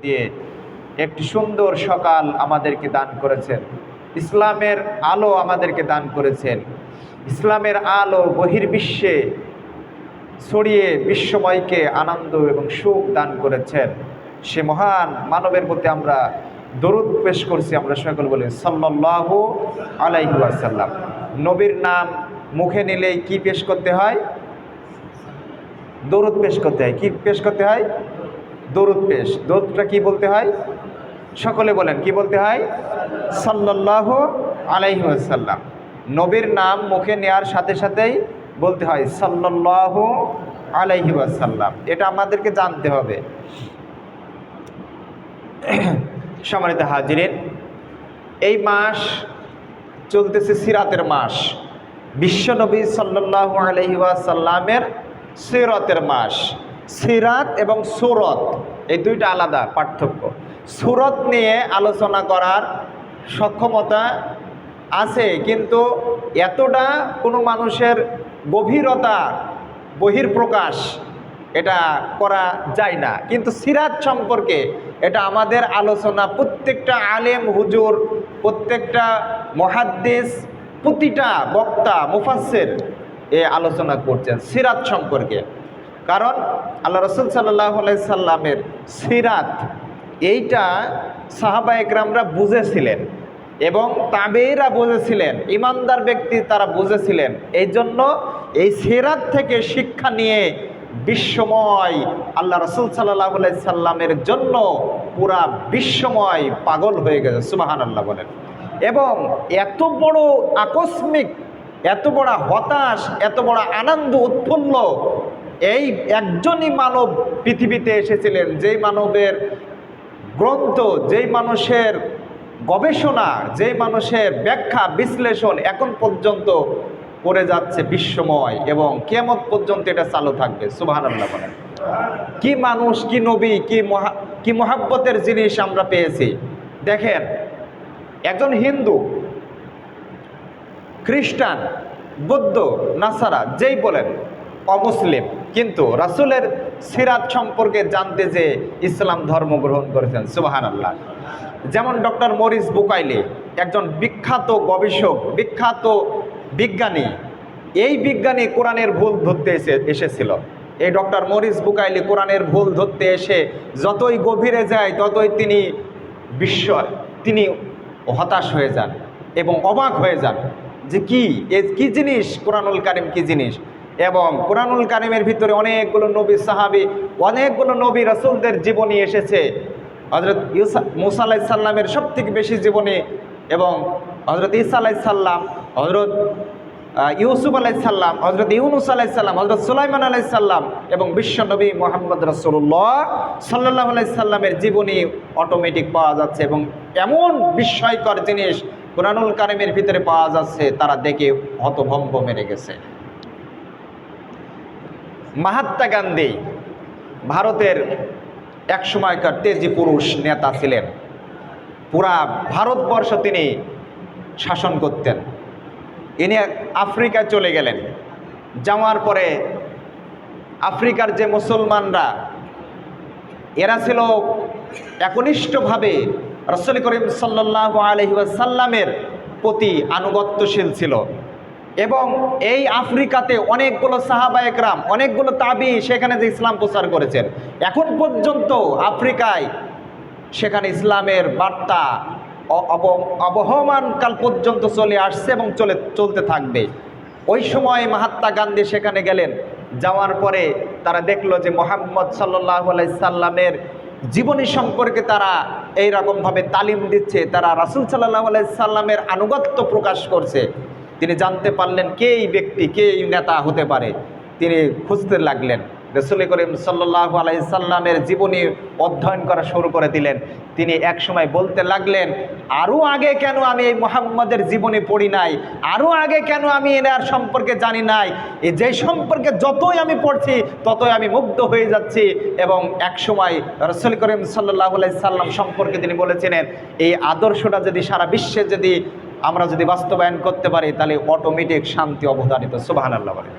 দিয়ে একটি সুন্দর সকাল আমাদেরকে দান করেছেন। ইসলামের আলো আমাদেরকে দান করেছেন। ইসলামের আলো বহির্বিশ্বে ছড়িয়ে বিশ্বময়কে আনন্দ এবং সুখ দান করেছেন। সে মহান মানবের প্রতি আমরা দরুদ পেশ করছি। আমরা সকল বলি সাল্লাল্লাহু আলাইহি ওয়াসাল্লাম। নবীর নাম মুখে নিলেই কি পেশ করতে হয়? দরুদ পেশ করতে হয়। কি পেশ করতে হয়? দরুদ পেশ। দরুদটা কি বলতে হয়? সকলে বলেন, কি বলতে হয়? সাল্লাল্লাহু আলাইহি ওয়াসাল্লাম। নবীর নাম মুখে নেওয়ার সাথে সাথেই বলতে হয় সাল্লাল্লাহু আলাইহি ওয়াসাল্লাম। এটা আমাদেরকে জানতে হবে। সম্মানিত হাজিরিন, এই মাস চলতেছে সিরাতের মাস। বিশ্বনবী সাল্লাল্লাহু আলাইহি ওয়াসাল্লামের সিরাতের মাস। সিরাত এবং সুরত এই দুইটা আলাদা পার্থক্য। সুরত নিয়ে আলোচনা করার সক্ষমতা আছে, কিন্তু এতটা কোনো মানুষের গভীরতা বহির্প্রকাশ এটা করা যায় না। কিন্তু সিরাত সম্পর্কে এটা আমাদের আলোচনা প্রত্যেকটা আলেম হুজুর, প্রত্যেকটা মুহাদ্দিস, প্রতিটা বক্তা মুফাসসির এ আলোচনা করছেন সিরাত সম্পর্কে। কারণ আল্লাহ রাসূল সাল্লাল্লাহু আলাইহি সাল্লামের সিরাত এইটা সাহাবা একরামরা বুঝেছিলেন এবং তাবেঈরা বুঝেছিলেন, ইমানদার ব্যক্তি তারা বুঝেছিলেন। এই জন্য এই সিরাত থেকে শিক্ষা নিয়ে বিশ্বময় আল্লাহ রাসূল সাল্লাল্লাহু আলাইহি সাল্লামের জন্য পুরা বিশ্বময় পাগল হয়ে গেছে। সুবহানাল্লাহ বলেন। এবং এত বড় আকস্মিক, এত বড় হতাশ, এত বড় আনন্দ উৎফুল্ল এই একজনই মানব পৃথিবীতে এসেছিলেন, যেই মানবের গ্রন্থ, যেই মানুষের গবেষণা, যেই মানুষের ব্যাখ্যা বিশ্লেষণ এখন পর্যন্ত করে যাচ্ছে বিশ্বময় এবং কিয়ামত পর্যন্ত এটা চালু থাকবে। সুবহানাল্লাহ বলেন। কি মানুষ, কি নবী, কি মহাব্বতের জিনিস আমরা পেয়েছি। দেখেন, একজন হিন্দু, খ্রিস্টান, বৌদ্ধ, নাসারা যেই বলেন, অমুসলিম, কিন্তু রাসূলের সিরাত সম্পর্কে জানতে যে ইসলাম ধর্ম গ্রহণ করেছেন। সুবহানাল্লাহ। যেমন ডক্টর মরিস বুকাইলি, একজন বিখ্যাত গবেষক, বিখ্যাত বিজ্ঞানী। এই বিজ্ঞানী কোরআনের ভুল ধরতে এসেছিল। এই ডক্টর মরিস বুকাইলি কোরআনের ভুল ধরতে এসে যতই গভীরে যায় ততই তিনি হতাশ হয়ে যান এবং অবাক হয়ে যান যে কি জিনিস কোরআনুল কারীম, কি জিনিস। এবং কোরআনুল কারীমের ভিতরে অনেকগুলো নবী, সাহাবী, অনেকগুলো নবী রাসূলদের জীবনী এসেছে। হযরত মুসা আলাইহিস সালামের সবথেকে বেশি জীবনী, এবং হযরত ঈসা আলাইহিস সালাম, হযরত ইউসুফ আলাইহিস সালাম, হযরত ইউনুস আলাইহিস সালাম, হযরত সুলাইমান আলাইহিস সালাম এবং বিশ্বনবী মুহাম্মদ রাসূলুল্লাহ সাল্লাল্লাহু আলাইহি সাল্লামের জীবনী অটোমেটিক পাওয়া যাচ্ছে। এবং এমন বিস্ময়কর জিনিস কোরআনুল কারীমের ভিতরে পাওয়া যাচ্ছে, তারা দেখে হতভম্ব মেরে গেছে। মহাত্মা গান্ধী ভারতের এক সময়কার তেজি পুরুষ নেতা ছিলেন। পুরা ভারতবর্ষ তিনি শাসন করতেন। ইনি আফ্রিকায় চলে গেলেন। যাওয়ার পরে আফ্রিকার যে মুসলমানরা, এরা ছিল একনিষ্ঠভাবে রাসূল করিম সাল্লাল্লাহু আলাইহি ওয়াসাল্লামের প্রতি আনুগত্যশীল ছিল। এবং এই আফ্রিকাতে অনেকগুলো সাহাবা একরাম, অনেকগুলো তাবি সেখানে যে ইসলাম প্রচার করেছেন। এখন পর্যন্ত আফ্রিকায় সেখানে ইসলামের বার্তা অবহমানকাল পর্যন্ত চলে আসছে এবং চলতে থাকবে। ওই সময় মহাত্মা গান্ধী সেখানে গেলেন। যাওয়ার পরে তারা দেখলো যে মুহাম্মদ সাল্লাল্লাহু আলাইহি সাল্লামের জীবনী সম্পর্কে তারা এইরকমভাবে তালিম দিচ্ছে, তারা রাসূল সাল্লাল্লাহু আলাইহি সাল্লামের আনুগত্য প্রকাশ করছে। তিনি জানতে পারলেন কে এই ব্যক্তি, কে এই নেতা হতে পারে। তিনি খুঁজতে লাগলেন। রাসূল করিম সাল্লাল্লাহু আলাইহি সাল্লামের জীবনী অধ্যয়ন করা শুরু করে দিলেন। তিনি এক সময় বলতে লাগলেন, আরও আগে কেন আমি এই মুহাম্মদের জীবনী পড়ি নাই, আরও আগে কেন আমি এনার সম্পর্কে জানি নাই। এই যে সম্পর্কে যতই আমি পড়ছি ততই আমি মুগ্ধ হয়ে যাচ্ছি। এবং এক সময় রাসূল করিম সাল্লাল্লাহু আলাইহি সাল্লাম সম্পর্কে তিনি বলেছিলেন, এই আদর্শটা যদি সারা বিশ্বে আমরা যদি বাস্তবায়ন করতে পারি তাহলে অটোমেটিক শান্তি অবধারিত। সুবহানাল্লাহ বলে।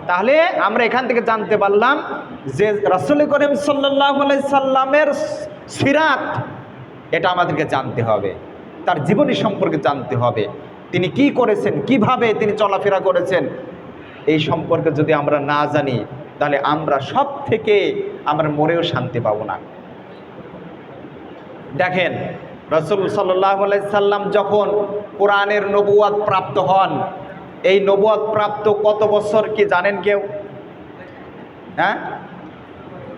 তাহলে আমরা এখান থেকে জানতে পারলাম যে রাসূল করিম সাল্লাল্লাহু আলাইহি সাল্লামের সিরাত, এটা আমাদেরকে জানতে হবে, তার জীবনী সম্পর্কে জানতে হবে, তিনি কি করেছেন, কিভাবে তিনি চলাফেরা করেছেন। এই সম্পর্কে যদি আমরা না জানি তাহলে আমরা সব থেকে আমরা মরেও শান্তি পাবো না। দেখেন রাসূল সাল্লাল্লাহু আলাইহি সাল্লাম যখন কোরআনের নবুয়ত প্রাপ্ত হন, এই নবুয়ত প্রাপ্ত কত বছর কি জানেন কেউ? হ্যাঁ,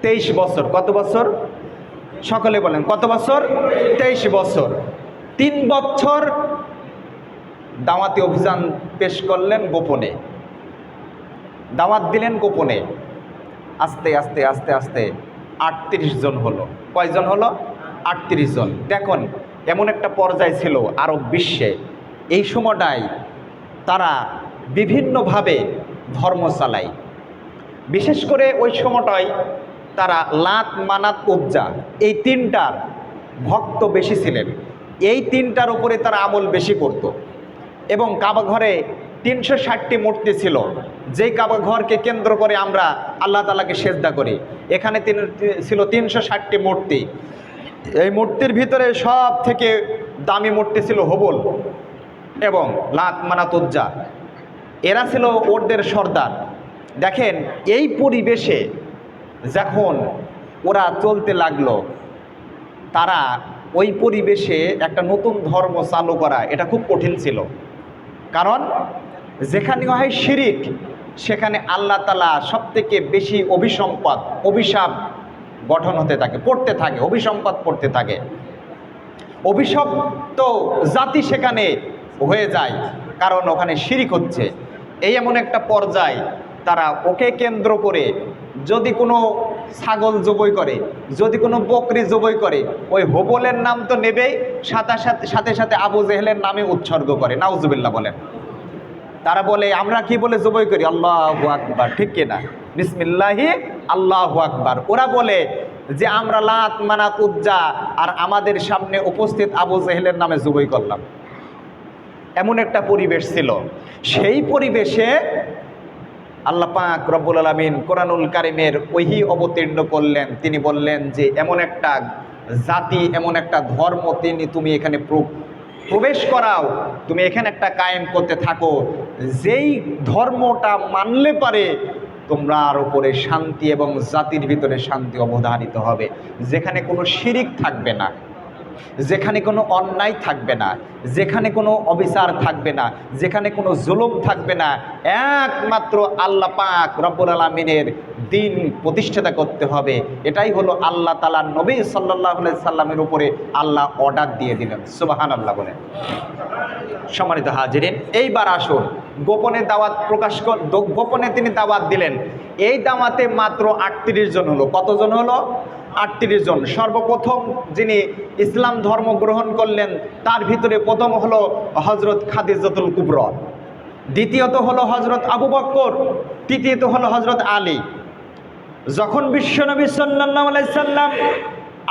23 বছর। কত বছর? সকলে বলেন কত বছর? 23 বছর। 3 বছর দাওয়াতি অভিযান পেশ করলেন গোপনে, দাওয়াত দিলেন গোপনে। আস্তে আস্তে আস্তে আস্তে 38 জন হলো। কয়জন হলো? 38 জন। দেখুন এমন একটা পর্যায় ছিল আরব বিশ্বে, এই সময়টায় তারা বিভিন্নভাবে ধর্ম চালায়। বিশেষ করে ওই সময়টায় তারা লাত, মানাত, উজ্জা এই তিনটার ভক্ত বেশি ছিলেন। এই তিনটার উপরে তারা আমল বেশি করত। এবং কাবা ঘরে 360টি মূর্তি ছিল, যেই কাবা ঘরকে কেন্দ্র করে আমরা আল্লাহ তাআলাকে সেজদা করি। এখানে ছিল 360টি মূর্তি। এই মূর্তির ভিতরে সব থেকে দামি মূর্তি ছিল হুবল এবং লাত, মানাত, উজ্জা। এরা ছিল ওদের সর্দার। দেখেন এই পরিবেশে যখন ওরা চলতে লাগলো, তারা ওই পরিবেশে একটা নতুন ধর্ম চালু করা এটা খুব কঠিন ছিল। কারণ যেখানে হয় শিরিক, সেখানে আল্লাহ তাআলা সব থেকে বেশি অভিশাপ গঠন হতে থাকে, পড়তে থাকে, অভিসম্পাদ পড়তে থাকে। অভিশপ্ত জাতি সেখানে হয়ে যায়, কারণ ওখানে শিরিক হচ্ছে। এই এমন একটা পর্যায়, তারা ওকে কেন্দ্র করে যদি কোনো ছাগল জবাই করে, যদি কোনো বকরি জবাই করে, ওই হুবলের নাম তো নেবেই, সাথে সাথে আবু জেহেলের নামে উৎসর্গ করে। নাউজুবিল্লাহ বলেন। তারা বলে আমরা কি বলে জবাই করি? আল্লাহু আকবার, ঠিক কিনা? বিসমিল্লাহি আল্লাহু আকবার। ওরা বলে যে আমরা লাত, মানাত, উজ্জা আর আমাদের সামনে উপস্থিত আবু জেহেলের নামে জবাই করলাম। এমন একটা পরিবেশ ছিল। সেই পরিবেশে আল্লাহ পাক রব্বুল আলামিন কোরআনুল কারীমের ওহী অবতীর্ণ করলেন। তিনি বললেন যে এমন একটা জাতি, এমন একটা ধর্ম তুমি এখানে প্রবেশ করাও, তুমি এখানে একটা কায়েম করতে থাকো, যেই ধর্মটা মানলে পারে তোমরার উপরে শান্তি এবং জাতির ভিতরে শান্তি অবধারিত হবে, যেখানে কোনো শিরিক থাকবে না, যেখানে কোনো অন্যায় থাকবে না, যেখানে কোনো অবিচার থাকবে না, যেখানে কোনো জুলুম থাকবে না। একমাত্র আল্লাহ পাক রব্বুল আলামিনের দিন প্রতিষ্ঠাতা করতে হবে। এটাই হলো আল্লাহ তাআলার নবী সাল্লাল্লাহু আলাইহি সাল্লামের উপরে আল্লাহ অর্ডার দিয়ে দিলেন। সুবহানাল্লাহ বলেন। সম্মানিত হাজিরিন, এইবার আসুন গোপনে দাওয়াত গোপনে তিনি দাওয়াত দিলেন। এই দাওয়াতে মাত্র 38 জন হলো। কতজন হলো? 38 জন। সর্বপ্রথম যিনি ইসলাম ধর্ম গ্রহণ করলেন, তার ভিতরে প্রথম হলো হযরত খাদিজাতুল কুবরা, দ্বিতীয়ত হলো হযরত আবু বকর, তৃতীয়ত হলো হযরত আলী। যখন বিশ্বনবী সাল্লাল্লাহু আলাইহি সাল্লাম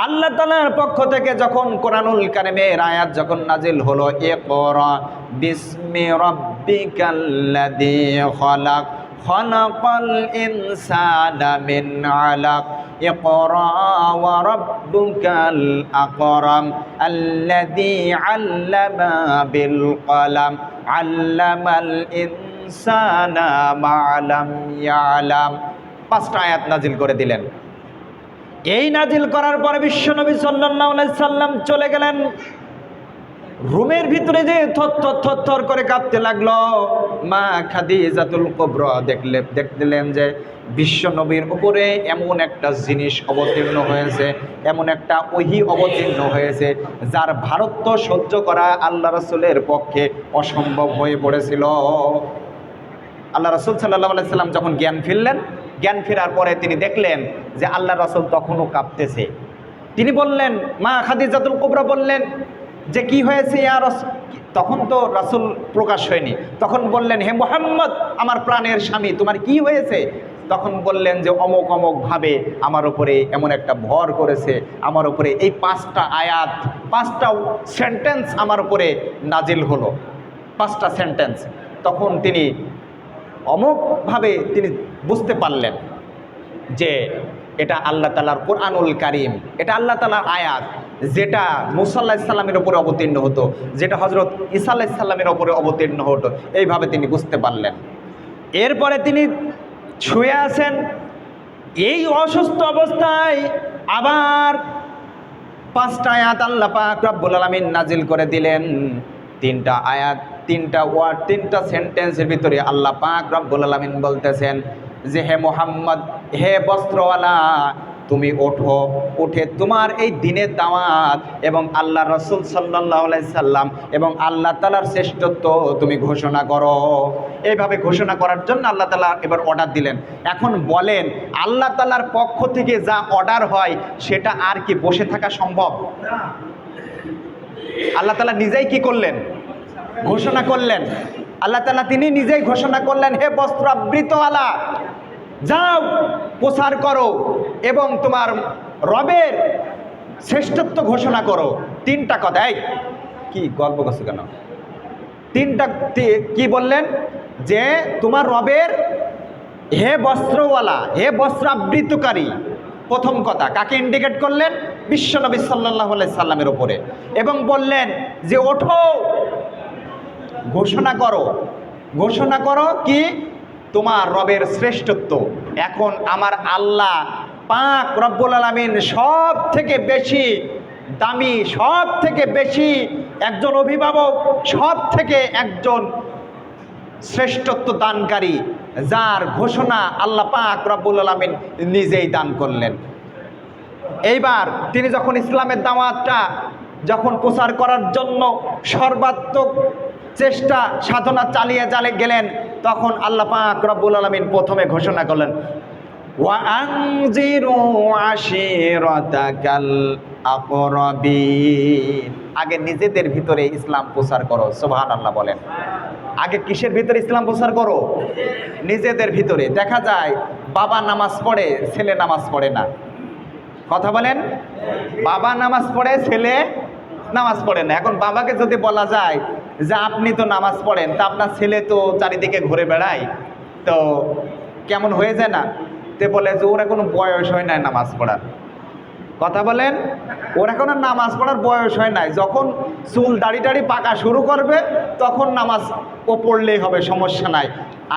আল্লাহ তাআলার পক্ষ থেকে যখন কোরআনুল কারীমের আয়াত যখন নাজিল হলো, ইকরা বিসমি রাব্বিকাল্লাযী খালাক খালাকাল ইনসানা মিন আলাক ইকরা ওয়া রাব্বুকাল আকরাম আল্লাযী আল্লামা বিল কলাম আল্লামাল ইনসানা মা লাম ইয়ালাম। 5টা আয়াত নাজিল করে দিলেন। এই নাজিল করার পরে বিশ্বনবী সাল্লাল্লাহু আলাইহি সাল্লাম চলে গেলেন রুমের ভিতরে, যে থর করে কাঁপতে লাগলো। মা খাদিজাতুল কুবরা দেখলেন যে বিশ্বনবীর উপরে এমন একটা জিনিস অবতীর্ণ হয়েছে, এমন একটা ওহী অবতীর্ণ হয়েছে, যার ভারত্ব সহ্য করা আল্লাহ রাসূলের পক্ষে অসম্ভব হয়ে পড়েছিল। আল্লাহ রাসূল সাল্লাল্লাহু আলাইহি সাল্লাম যখন জ্ঞান ফিরলেন, জ্ঞান ফেরার পরে তিনি দেখলেন যে আল্লাহ রাসূল তখনও কাঁপতেছে। তিনি বললেন, মা খাদিজাতুল কুবরা বললেন যে কি হয়েছে ইয়া রাসূল? তখন তো রাসূল প্রকাশ হয়নি। তখন বললেন, হে মুহাম্মদ, আমার প্রাণের স্বামী, তোমার কি হয়েছে? তখন বললেন যে অমুক অমুকভাবে আমার উপরে এমন একটা ভর করেছে, আমার উপরে এই 5টা আয়াত, 5টা সেন্টেন্স আমার উপরে নাজিল হলো, 5টা সেন্টেন্স। তখন তিনি অমুকভাবে তিনি বুঝতে পারলেন যে এটা আল্লাহ তাআলার কোরআনুল কারীম, এটা আল্লাহ তাআলার আয়াত, যেটা মুসা আলাইহিস সালামের উপরে অবতীর্ণ হতো, যেটা হযরত ঈসা আলাইহিস সালামের উপরে অবতীর্ণ হতো। এইভাবে তিনি বুঝতে পারলেন। এরপরে তিনি শুয়ে আছেন, এই অসুস্থ অবস্থায় আবার 5টা আয়াত আল্লাহ পাক রব্বুল আলামিন নাজিল করে দিলেন। 3টা আয়াত, 3টা ওয়ার্ড, 3টা সেন্টেন্সের ভিতরে আল্লাহ পাক রব্বুল আলামিন বলতেছেন যে হে মুহাম্মদ, হে বস্ত্রওয়ালা, তুমি ওঠো, উঠে তোমার এই দিনের দাওয়াত এবং আল্লাহ রাসূল সাল্লাল্লাহু আলাইহি সাল্লাম এবং আল্লাহ তাআলার শ্রেষ্ঠত্ব তুমি ঘোষণা করো। এইভাবে ঘোষণা করার জন্য আল্লাহ তাআলা এবার অর্ডার দিলেন। এখন বলেন, আল্লাহ তাআলার পক্ষ থেকে যা অর্ডার হয় সেটা আর কি বসে থাকা সম্ভব? আল্লাহ তাআলা নিজেই কি করলেন? ঘোষণা করলেন। আল্লাহ তাআলা তিনি নিজেই ঘোষণা করলেন, হে বস্ত্রাবৃতওয়ালা, যাও প্রচার করো এবং তোমার রবের শ্রেষ্ঠত্ব ঘোষণা করো। 3টা কথা। এই কি গল্প করছো কেন? 3টা কি বললেন? যে তোমার রবের, হে বস্ত্রওয়ালা, হে বস্ত্রাবৃতকারী। প্রথম কথা কাকে ইন্ডিকেট করলেন? বিশ্বনবী সাল্লাল্লাহু আলাইহি সাল্লামের উপরে। এবং বললেন যে ওঠো, ঘোষণা করো, ঘোষণা করো কি? তোমার রবের শ্রেষ্ঠত্ব। এখন আমার আল্লাহ পাক রব্বুল আলামিন সব থেকে বেশি দামি, সব থেকে বেশি একজন অভিভাবক, সব থেকে একজন শ্রেষ্ঠত্ব দানকারী, যার ঘোষণা আল্লাহ পাক রব্বুল আলামিন নিজেই দান করলেন। এইবার তিনি যখন ইসলামের দাওয়াতটা যখন প্রচার করার জন্য সর্বাত্মক চেষ্টা সাধনা চালিয়ে গেলেন, তখন আল্লাহ পাক রব্বুল আলামিন প্রথমে ঘোষণা করলেন, ওয়া আনজিরু আশিরাতাকাল আকরাবিন। আগে নিজেদের ভিতরে ইসলাম প্রচার করো। সুবহানাল্লাহ বলেন। আগে কিসের ভিতরে ইসলাম প্রচার করো? নিজেদের ভিতরে। দেখা যায় বাবা নামাজ পড়ে, ছেলে নামাজ পড়ে না। কথা বলেন। বাবা নামাজ পড়ে, ছেলে নামাজ পড়ে না। এখন বাবাকে যদি বলা যায় যে আপনি তো নামাজ পড়েন, তা আপনার ছেলে তো চারিদিকে ঘুরে বেড়ায়, তো কেমন হয়ে যায় না? তে বলে যে ওর এখনো বয়স হয় নাই নামাজ পড়ার। কথা বলেন। ওর এখনো নামাজ পড়ার বয়স হয় নাই। যখন চুল দাড়ি টাড়ি পাকা শুরু করবে তখন নামাজ ও পড়লেই হবে, সমস্যা নাই।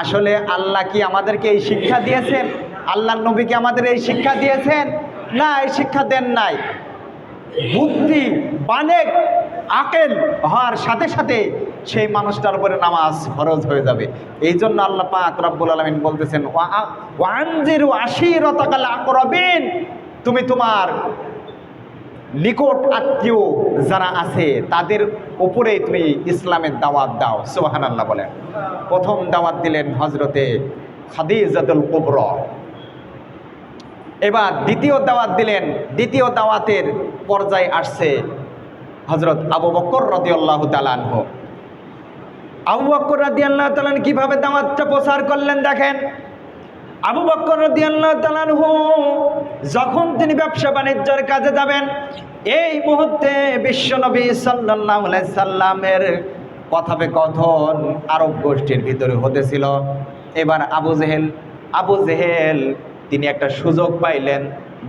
আসলে আল্লাহ কি আমাদেরকে এই শিক্ষা দিয়েছেন? আল্লাহর নবী কি আমাদের এই শিক্ষা দিয়েছেন? না, এই শিক্ষা দেন নাই। বুদ্ধি বালেগ আকেল হওয়ার সাথে সাথে সেই মানুষটার উপরে নামাজ ফরজ হয়ে যাবে। এই জন্য আল্লাহ পাক রব্বুল আলামিন বলতেছেন, ওয়া আনজিরু আশিরাতাকাল আকরাবিন, তুমি তোমার নিকট আত্মীয় যারা আছে তাদের উপরে তুমি ইসলামের দাওয়াত দাও। সুবহানাল্লাহ বলেন। প্রথম দাওয়াত দিলেন হযরতে খাদিজাতুল কুবরা। এবার দ্বিতীয় দাওয়াত দিলেন। দ্বিতীয় দাওয়াতের পর্যায়ে আসছে হযরত আবু বকর রাদিয়াল্লাহু তাআলা আনহু। আবু বকর রাদিয়াল্লাহু তাআলা কিভাবে দাওয়াতটা প্রচার করলেন দেখেন। আবু বকর রাদিয়াল্লাহু তাআলা আনহু যখন তিনি ব্যবসা বাণিজ্যের কাজে যাবেন, এই মুহূর্তে বিশ্বনবী সাল্লাল্লাহু আলাইহি সাল্লামের কথোপকথন আরব গোষ্ঠীর ভিতরে হতেছিল। এবার আবু জেহেল তিনি একটা সুযোগ পাইলেন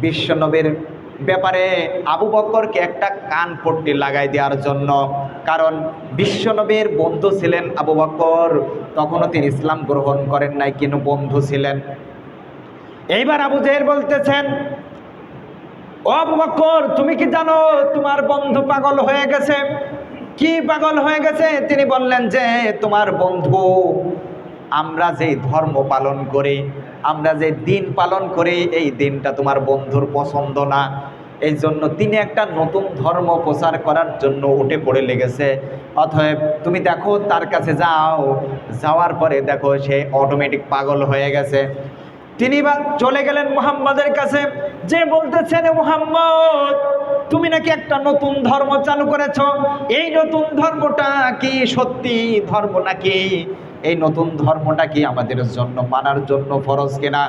বিশ্বনবীর ব্যাপারে আবু বকরকে একটা কান পট্টি লাগাই দেওয়ার জন্য। কারণ বিশ্বনবীর বন্ধু ছিলেন আবু বকর, তখনও তিনি ইসলাম গ্রহণ করেন নাই, কিন্তু বন্ধু ছিলেন। এইবার আবু জেহেল বলতেছেন, ও আবু বকর, তুমি কি জানো তোমার বন্ধু পাগল হয়ে গেছে? কি পাগল হয়ে গেছে? তিনি বললেন যে তোমার বন্ধু, আমরা যে ধর্ম পালন করি, আমরা যে দিন পালন করি, এই দিনটা তোমার বন্ধুর পছন্দ না। এই জন্য তিনি একটা নতুন ধর্ম প্রচার করার জন্য উঠে পড়ে লেগেছে। অতএব তুমি দেখো, তার কাছে যাও, যাওয়ার পরে দেখো সে অটোমেটিক পাগল হয়ে গেছে। তিনি চলে গেলেন মুহাম্মদের কাছে, যে বলতেছেন, মুহাম্মদ, তুমি নাকি একটা নতুন ধর্ম চালু করেছ। এই নতুন ধর্মটা কি সত্যি ধর্ম নাকি? এই নতুন ধর্মটা কি আমাদের জন্য মানার জন্য ফরজ কিনা?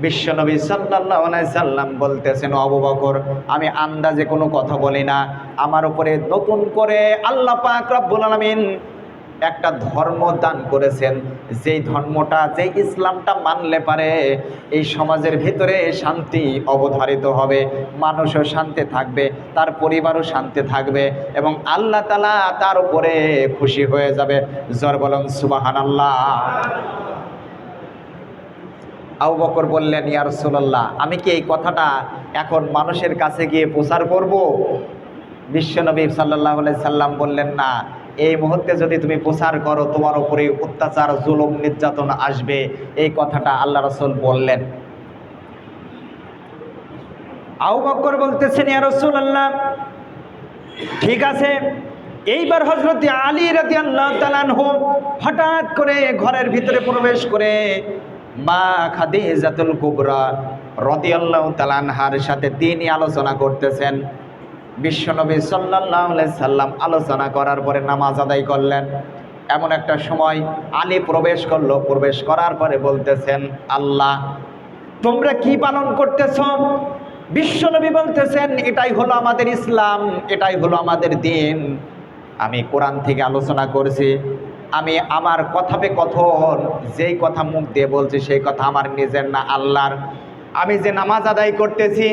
বিশ্বনবী সাল্লাল্লাহু আলাইহি সাল্লাম বলতেছেন, আবু বকর, আমি আন্দাজে কোনো কথা বলি না। আমার উপরে নতুন করে আল্লাহ পাক রব্বুল আলামিন একটা ধর্ম দান করেছেন, যেই ধর্মটা, যে ইসলামটা মানলে পারে এই সমাজের ভিতরে শান্তি অবধারিত হবে, মানুষও শান্তি থাকবে, তার পরিবারও শান্তি থাকবে এবং আল্লাহ তাআলা তার উপরে খুশি হয়ে যাবে। জোর বলুন সুবহানাল্লাহ। আবু বকর বললেন, ইয়া রাসূলুল্লাহ, আমি কি এই কথাটা এখন মানুষের কাছে গিয়ে প্রচার করব? বিশ্বনবী সাল্লাল্লাহু আলাইহি সাল্লাম বললেন, না, এই মুহূর্তে যদি তুমি প্রচার করো তোমার উপরে অত্যাচার, জুলুম, নির্যাতন আসবে। এই কথাটা আল্লাহ রাসূল বললেন। আবু বকর বলতেছেন, ইয়া রাসূলুল্লাহ, ঠিক আছে। এইবার হযরত আলী রাদিয়াল্লাহু তাআলা আনহু হঠাৎ করে ঘরের ভিতরে প্রবেশ করে মা খাদিজাতুল কুবরা রাদিয়াল্লাহু তাআলা আনহার সাথে তিনি আলোচনা করতেছেন। বিশ্বনবী সাল্লাল্লাহু আলাইহি সাল্লাম আলোচনা করার পরে নামাজ আদায় করলেন। এমন একটা সময় আলী প্রবেশ করলো। প্রবেশ করার পরে বলতেছেন, আল্লাহ, তোমরা কি পালন করতেছ? বিশ্বনবী বলতেছেন, এটাই হলো আমাদের ইসলাম, এটাই হলো আমাদের দিন। আমি কোরআন থেকে আলোচনা করছি, আমি আমার কথাবে কথন, যেই কথা মুখ দিয়ে বলছি সেই কথা আমার নিজের না, আল্লাহর। আমি যে নামাজ আদায় করতেছি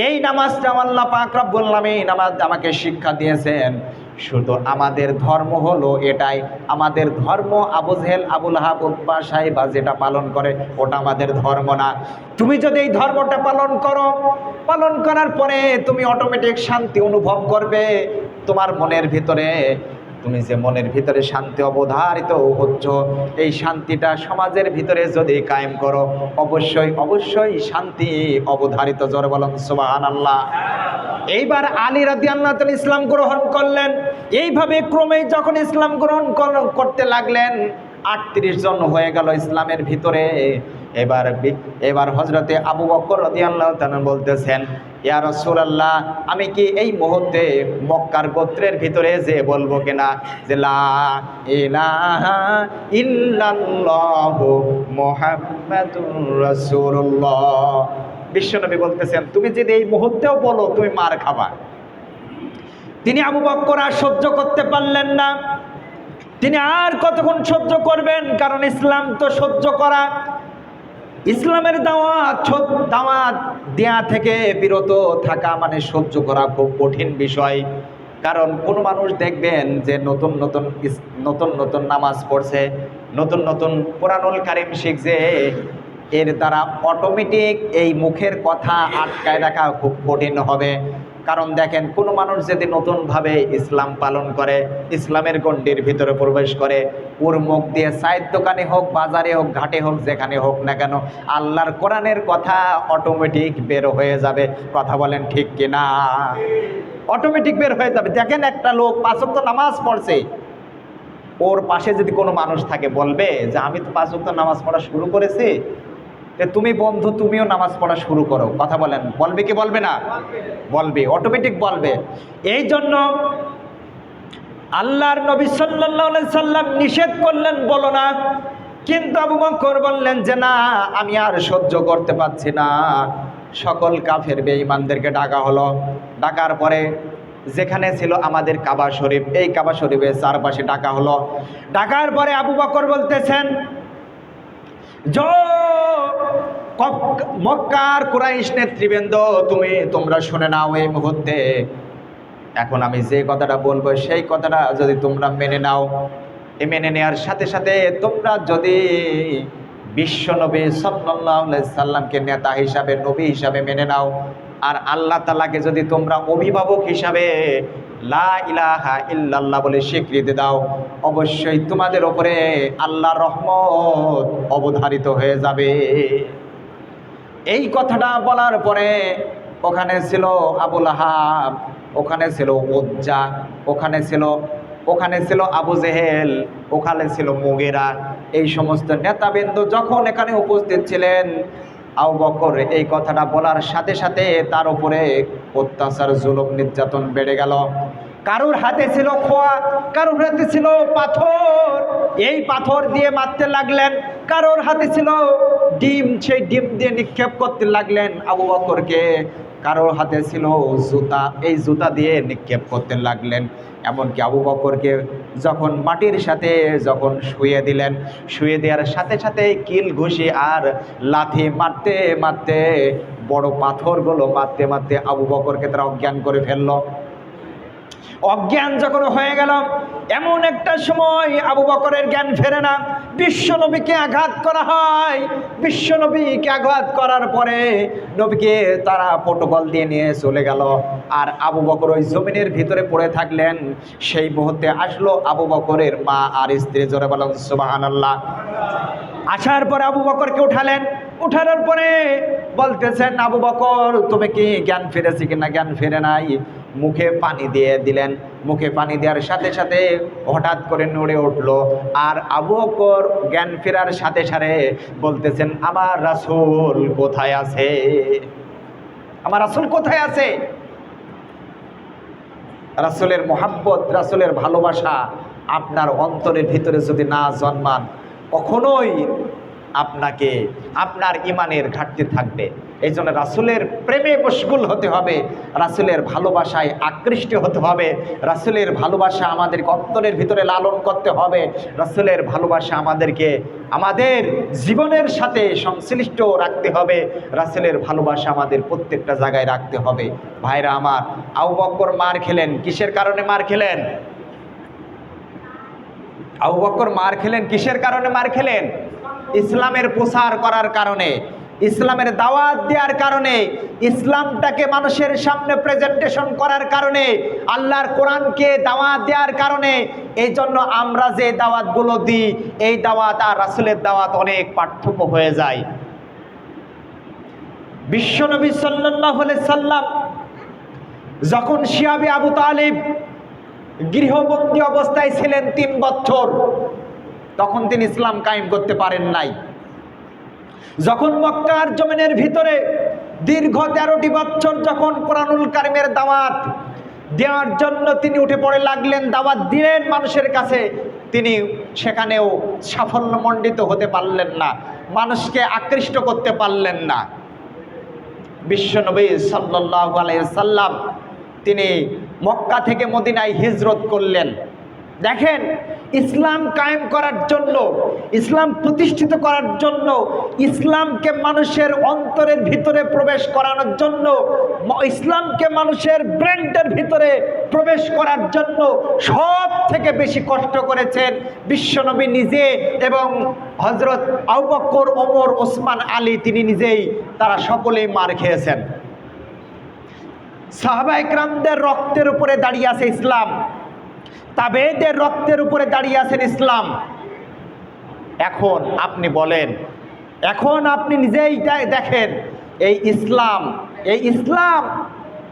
এই নামাজটা আল্লাহ পাক রব্বুল আলামিন নামাজ আমাকে শিক্ষা দিয়েছেন। শুধু আমাদের ধর্ম হলো এটাই, আমাদের ধর্ম আবু জেহেল, আবু লাহাব, উতবা, সাইবা যেটা পালন করে ওটা আমাদের ধর্ম না। তুমি যদি এই ধর্মটা পালন করো, পালন করার পরে তুমি অটোমেটিক শান্তি অনুভব করবে তোমার মনের ভিতরে। তুমি যে মনের ভিতরে শান্তি অবধারিত হচ্ছ, এই শান্তিটা সমাজের ভিতরে যদি কায়েম করো, অবশ্যই অবশ্যই শান্তি অবধারিত। জোরে বলুন সুবহানাল্লাহ। এইবার আলী রাদিয়াল্লাহু তাআলা ইসলাম গ্রহণ করলেন। এইভাবে ক্রমে যখন ইসলাম গ্রহণ করতে লাগলেন, 38 জন হয়ে গেল ইসলামের ভিতরে। এবার হযরতে আবু বকর রাদিয়াল্লাহু তাআলা বলতেছেন, ইয়া রাসূলুল্লাহ, আমি কি এই মুহূর্তে মক্কার গোত্রের ভিতরে যে বলবো কিনা যে লা ইলাহা ইল্লাল্লাহু মুহাম্মাদুর রাসূলুল্লাহ। বিশ্বনবী বলতেছেন, তুমি যদি এই মুহূর্তেও বলো তুমি মার খাবা। তিনি আবু বকর আর সহ্য করতে পারলেন না। তিনি আর কতক্ষণ সহ্য করবেন? কারণ ইসলাম তো সহ্য করা, ইসলামের দাওয়াত দেয়া থেকে বিরত থাকা মানে সহ্য করা খুব কঠিন বিষয়। কারণ কোনো মানুষ দেখবেন যে নতুন নতুন নামাজ পড়ছে, নতুন নতুন কোরআনুল কারীম শিখছে, এর দ্বারা অটোমেটিক এই মুখের কথা আটকায় রাখা খুব কঠিন হবে। কারণ দেখেন, কোনো মানুষ যদি নতুনভাবে ইসলাম পালন করে, ইসলামের গণ্ডির ভিতরে প্রবেশ করে, ওর মুখ দিয়ে চায়ের দোকানে হোক, বাজারে হোক, ঘাটে হোক, যেখানে হোক না কেন, আল্লাহর কোরআনের কথা অটোমেটিক বের হয়ে যাবে। কথা বলেন ঠিক কিনা? অটোমেটিক বের হয়ে যাবে। দেখেন, একটা লোক 5 ওয়াক্ত নামাজ পড়ছে, ওর পাশে যদি কোনো মানুষ থাকে বলবে যে আমি তো 5 ওয়াক্ত নামাজ পড়া শুরু করেছি, তুমি বন্ধু তুমিও নামাজ পড়া শুরু করো। কথা বলেন, বলবে কি বলবে না? বলবে, অটোমেটিক বলবে। এই জন্য আল্লাহর নবী সাল্লাল্লাহু আলাইহি সাল্লাম নিষেধ করলেন, বলো না। কিন্তু আবু বকর বললেন যে না, আমি আর সহ্য করতে পারছি না। সকল কাফের বেঈমানদেরকে ডাকা হলো। ডাকার পরে যেখানে ছিল আমাদের কাবা শরীফ, এই কাবা শরীফের চারপাশে ডাকা হলো। ডাকার পরে আবু বকর বলতেছেন, মক্কার কুরাইশ নেতৃবৃন্দ, তোমরা শুনে নাও এই মুহূর্তে। এখন আমি যে কথাটা বলবো সেই কথাটা যদি তোমরা মেনে নাও, মেনে নেওয়ার সাথে সাথে তোমরা যদি বিশ্বনবী সাল্লাল্লাহু আলাইহি সাল্লামকে নেতা হিসাবে, নবী হিসাবে মেনে নাও, আর আল্লাহ তাআলাকে যদি তোমরা অভিভাবক হিসাবে লা ইলাহা ইল্লাল্লাহ বলে স্বীকৃতি দাও, অবশ্যই তোমাদের উপরে আল্লাহর রহমত অবধারিত হয়ে যাবে। এই কথাটা বলার পরে ওখানে ছিল আবু লাহাব, ওখানে ছিল উজ্জা, ওখানে ছিল আবু জেহেল, ওখানে ছিল মুগীরা। এই সমস্ত নেতাবৃন্দ যখন এখানে উপস্থিত ছিলেন, আবু বকর এই কথাটা বলার সাথে সাথে তার উপরে অত্যাচার, জুলুম, নির্যাতন বেড়ে গেল। কারোর হাতে ছিল খোয়া, কারোর হাতে ছিল পাথর, এই পাথর দিয়ে মারতে লাগলেন। কারোর হাতে ছিল ডিম, সেই ডিম দিয়ে নিক্ষেপ করতে লাগলেন আবু বকরকে। কারোর হাতে ছিল জুতা, এই জুতা দিয়ে নিক্ষেপ করতে লাগলেন। এমনকি আবু বকরকে যখন মাটির সাথে যখন শুয়ে দিলেন, শুয়ে দেওয়ার সাথে সাথে কিল ঘুষি আর লাথি মারতে মারতে, বড় পাথরগুলো মারতে মারতে আবু বকরকে তারা অজ্ঞান করে ফেললো। অজ্ঞান যখন হয়ে গেল, এমন একটা সময় আবু বকরের জ্ঞান ফেরে না, বিশ্বনবীকে আঘাত করা হয়। বিশ্বনবীকে আঘাত করার পরে নবীকে তারা প্রটোকল দিয়ে নিয়ে চলে গেল, আর আবু বকর ওই জমিনের ভিতরে পড়ে থাকলেন। সেই মুহূর্তে আসলো আবু বকরের মা আর স্ত্রী, জোরে বলেন সুবহানাল্লাহ। আসার পরে আবু বকরকে উঠালেন, উঠানোর পরে বলতেছেন, আবু বকর তুমি কি জ্ঞান ফিরেছে কিনা? জ্ঞান ফিরে নাই। মুখে পানি দিয়ে দিলেন, মুখে পানি দেওয়ার সাথে সাথে হঠাৎ করে নড়ে উঠলো। আর আবু বকর জ্ঞান ফেরার সাথে সাথে বলতেছেন, আমার রাসূল কোথায় আছে? আমার রাসূল কোথায় আছে? রাসূলের মহাব্বত, রাসূলের ভালোবাসা আপনার অন্তরের ভিতরে যদি না জন্মান, কখনোই আপনাকে আপনার ইমানের ঘাটতি থাকবে। এই জন্য রাসূলের প্রেমে মশগুল হতে হবে, রাসূলের ভালোবাসায় আকৃষ্ট হতে হবে, রাসূলের ভালোবাসা আমাদেরকে অন্তরের ভিতরে লালন করতে হবে, রাসূলের ভালোবাসা আমাদেরকে আমাদের জীবনের সাথে সংশ্লিষ্ট রাখতে হবে, রাসূলের ভালোবাসা আমাদের প্রত্যেকটা জায়গায় রাখতে হবে। ভাইরা আমার, আবু বকর মার খেলেন, কিসের কারণে মার খেলেন? আবু বকর মার খেলেন কিসের কারণে? মার খেলেন ইসলামের প্রচার করার কারণে, ইসলামের দাওয়াত দেওয়ার কারণে, ইসলামটাকে মানুষের সামনে প্রেজেন্টেশন করার কারণে, আল্লাহর কোরআনকে দাওয়াত দেওয়ার কারণে। এই জন্য আমরা যে দাওয়াতগুলো দিই, এই দাওয়াত আর রাসূলের দাওয়াত অনেক পার্থক্য হয়ে যায়। বিশ্বনবী সাল্লাল্লাহু আলাইহি সাল্লাম যখন শিহাবে আবু তালিব গৃহবন্দী অবস্থায় ছিলেন 3 বছর, তখন তিনি ইসলাম কায়েম করতে পারেন নাই। যখন মক্কার জমিনের ভিতরে দীর্ঘ 13টি বছর যখন কোরআনুল কারীমের দাওয়াত দেওয়ার জন্য তিনি উঠে পড়ে লাগলেন, দাওয়াত দিলেন মানুষের কাছে, তিনি সেখানেও সাফল্যমণ্ডিত হতে পারলেন না, মানুষকে আকৃষ্ট করতে পারলেন না। বিশ্বনবী সাল্লাল্লাহু আলাইহি সাল্লাম তিনি মক্কা থেকে মদিনায় হিজরত করলেন। দেখেন, ইসলাম কায়েম করার জন্য, ইসলাম প্রতিষ্ঠিত করার জন্য, ইসলামকে মানুষের অন্তরের ভিতরে প্রবেশ করানোর জন্য, ইসলামকে মানুষের ব্রেনের ভিতরে প্রবেশ করার জন্য সব থেকে বেশি কষ্ট করেছেন বিশ্বনবী নিজে এবং হযরত আবু বকর, ওমর, ওসমান, আলী, তিনি নিজেই, তারা সকলেই মার খেয়েছেন। সাহাবায়ে কেরামদের রক্তের উপরে দাঁড়িয়ে আছে ইসলাম, তাবেঈদের রক্তের উপরে দাঁড়িয়ে আছেন ইসলাম। এখন আপনি বলেন, এখন আপনি নিজেই দেখেন, এই ইসলাম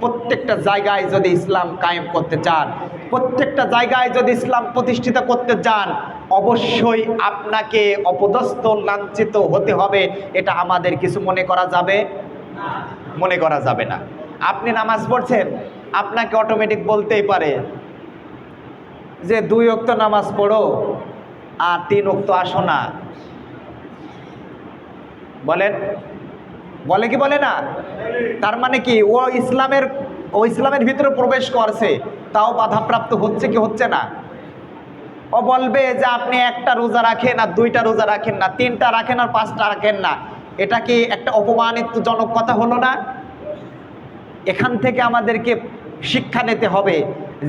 প্রত্যেকটা জায়গায় যদি ইসলাম কায়েম করতে চান, প্রত্যেকটা জায়গায় যদি ইসলাম প্রতিষ্ঠিত করতে চান, অবশ্যই আপনাকে অপদস্থ, লাঞ্ছিত হতে হবে। এটা আমাদের কিছু মনে করা যাবে না, মনে করা যাবে না। আপনি নামাজ পড়ছেন, আপনাকে অটোমেটিক বলতেই পারে যে 2 ওয়াক্ত নামাজ পড়ো আর 3 ওয়াক্ত আসো না, বলেন, বলে কি বলে না? তার মানে কি ও ইসলামের ভিতরে প্রবেশ করছে, তাও বাধাপ্রাপ্ত হচ্ছে কি হচ্ছে না? ও বলবে যে আপনি 1টা রোজা রাখেন আর 2টা রোজা রাখেন না, 3টা রাখেন আর 5টা রাখেন না। এটা কি একটা অপমানিতজনক কথা হলো না? এখান থেকে আমাদেরকে শিক্ষা নিতে হবে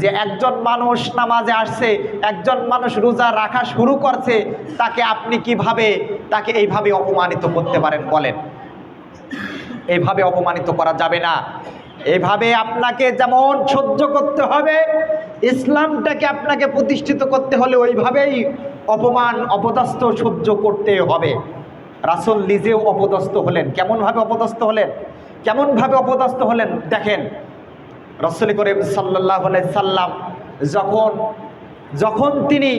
যে একজন মানুষ নামাজে আসছে, একজন মানুষ রোজা রাখা শুরু করছে, তাকে আপনি কিভাবে তাকে এইভাবে অপমানিত করতে পারেন? বলেন, এইভাবে অপমানিত করা যাবে না। এইভাবে আপনাকে যেমন সহ্য করতে হবে, ইসলামটাকে আপনাকে প্রতিষ্ঠিত করতে হলে ওইভাবেই অপমান, অপদস্থ সহ্য করতে হবে। রাসূল নিজেও অপদস্থ হলেন। কেমনভাবে অপদস্থ হলেন? কেমনভাবে অপদস্থ হলেন দেখেন। রাসূল করিম সাল্লাল্লাহু আলাইহি সাল্লাম যখন তিনি